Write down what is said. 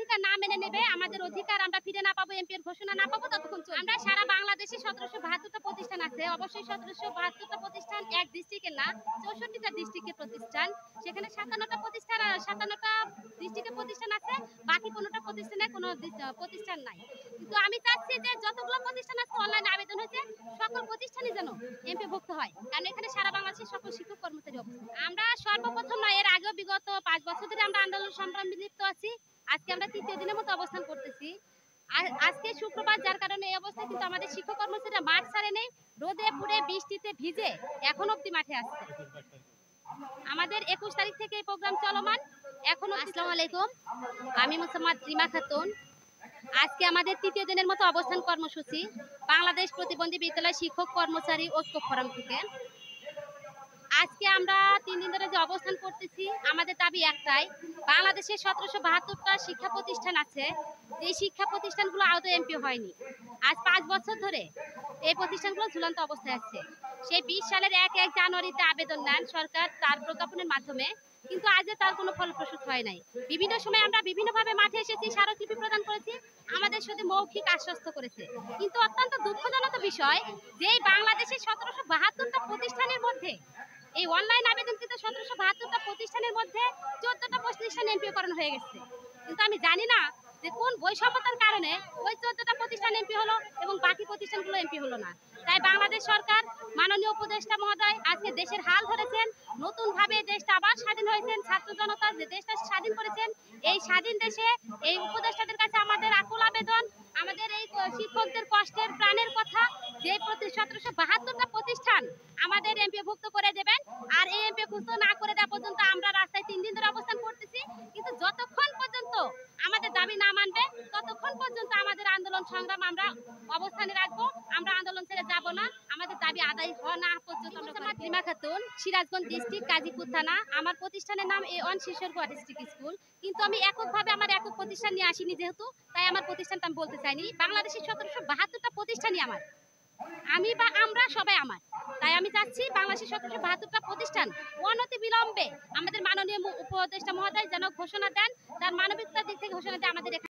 অধিকার না মেনে নেবে, আমাদের অধিকার আমরা ফিরে না পাবো, এমপি এর ঘোষণা না পাবো, ততক্ষণ আমরা সারা বাংলাদেশে 1772টা প্রতিষ্ঠান আছে। অবশ্যই 1772টা প্রতিষ্ঠান এক ডিস্ট্রিক্টের না, 64টা ডিস্ট্রিক্টের প্রতিষ্ঠান। সেখানে 57টা প্রতিষ্ঠান, 57টা ডিস্ট্রিক্টের প্রতিষ্ঠান আছে, বাকি 15টা প্রতিষ্ঠানে কোনো প্রতিষ্ঠান নাই। কিন্তু আমি চাচ্ছি যে যতগুলো প্রতিষ্ঠান আছে অনলাইনে আবেদন হয়েছে, সকল প্রতিষ্ঠানই যেন এমপি ভুক্ত হয়, কারণ এখানে সারা বাংলাদেশের সকল শিক্ষক কর্মচারী অবস্থিত। আমরা সর্বপ্রথম নয়, এর আগেও বিগত 5 বছর ধরে আমরা আন্দোলন সংগ্রামে লিপ্ত আছি। আজকে আমরা 3য় দিনের মতো অবস্থান করতেছি। আজকে শুক্রবার, যার কারণে এই অবস্থা, কিন্তু আমাদের শিক্ষক কর্মচারীরা মাঠ ছাড়ে নেই, রোদে পুড়ে বৃষ্টিতে ভিজে এখন অব্দি মাঠে আসছে। আমাদের 21 তারিখ থেকে এই প্রোগ্রাম চলমান এখনো। আসসালামু আলাইকুম, আমি মোসাম্মদ রিমা খাতুন। আজকে আমাদের 3য় দিনের মতো অবস্থান কর্মসূচি বাংলাদেশ প্রতিবন্ধী বিদ্যালয় শিক্ষক কর্মচারী ঐক্য ফোরাম থেকে। আজকে আমরা 3 দিন ধরে যে অবস্থান করতেছি, আমাদের দাবি একটাই, বাংলাদেশে 1772টা শিক্ষা প্রতিষ্ঠান আছে, যে শিক্ষা প্রতিষ্ঠানগুলো আদৌ এমপি হয়নি। আজ 5 বছর ধরে এই প্রতিষ্ঠানগুলো ঝুলন্ত অবস্থায় আছে। সেই 20 সালের 1 জানুয়ারিতে আবেদন নেন সরকার তার প্রজ্ঞাপনের মাধ্যমে, কিন্তু আজও তার কোনো ফলপ্রসূ হয় নাই। বিভিন্ন সময় আমরা বিভিন্নভাবে মাঠে এসেছি, স্মারকলিপি প্রদান করেছি, আমাদের সাথে মৌখিক আশ্বস্ত করেছে। কিন্তু অত্যন্ত দুঃখজনক বিষয় যে বাংলাদেশের 1772টা প্রতিষ্ঠানের মধ্যে এই অনলাইন আবেদনকৃত 1772টা প্রতিষ্ঠানের মধ্যে 14টা প্রতিষ্ঠান এমপি করানো হয়ে গেছে। কিন্তু আমি জানি না যে কোন বৈষম্যতার কারণে ওই 14টা প্রতিষ্ঠান এমপি হলো এবং বাকি প্রতিষ্ঠানগুলো এমপি হলো না। তাই বাংলাদেশ সরকার, মাননীয় উপদেষ্টা মহোদয় আজকে দেশের হাল ধরেছেন, নতুন ভাবে দেশটা আবার স্বাধীন হয়েছেন, ছাত্র জনতা যে দেশটা স্বাধীন করেছেন, এই স্বাধীন দেশে এই উপদেষ্টাদের কাছে আমাদের আকুল আবেদন, আমাদের এই শিক্ষকদের কষ্টের প্রাণের কথা, যে 1772টা প্রতিষ্ঠান আমাদের এমপি ভুক্ত করে দেবেন। আর এই এমপি ভুক্ত না করে দেওয়া পর্যন্ত আমরা রাস্তায় 3 দিন ধরে অবস্থান করতেছি। কিন্তু যতক্ষণ পর্যন্ত আমাদের দাবি না মানবে, ততক্ষণ পর্যন্ত আমাদের আন্দোলন সংগ্রাম আমরা অবস্থানে রাখবো। আমরা আন্দোলন ছেড়ে যাব না, আমাদের দাবি আদায় হওয়া না পর্যন্ত। আমরা রিমা খাতুন, সিরাজগঞ্জ ডিস্ট্রিক্ট, গাজীপুর থানা। আমার প্রতিষ্ঠানের নাম A1 শিশোর ডিস্ট্রিক্ট স্কুল। কিন্তু আমি এককভাবে আমার একক প্রতিষ্ঠান নিয়ে আসিনি, যেহেতু তাই আমার প্রতিষ্ঠানটা আমি বলতে চাইনি। বাংলাদেশের 1772টা প্রতিষ্ঠানই আমার, আমি বা আমরা সবাই আমার। তাই আমি চাচ্ছি বাংলাদেশের 1772টা প্রতিষ্ঠান অনতি বিলম্বে আমাদের মাননীয় উপদেষ্টা মহোদয় যেন ঘোষণা দেন, তার মানবিকতার দিক থেকে ঘোষণা দেন আমাদের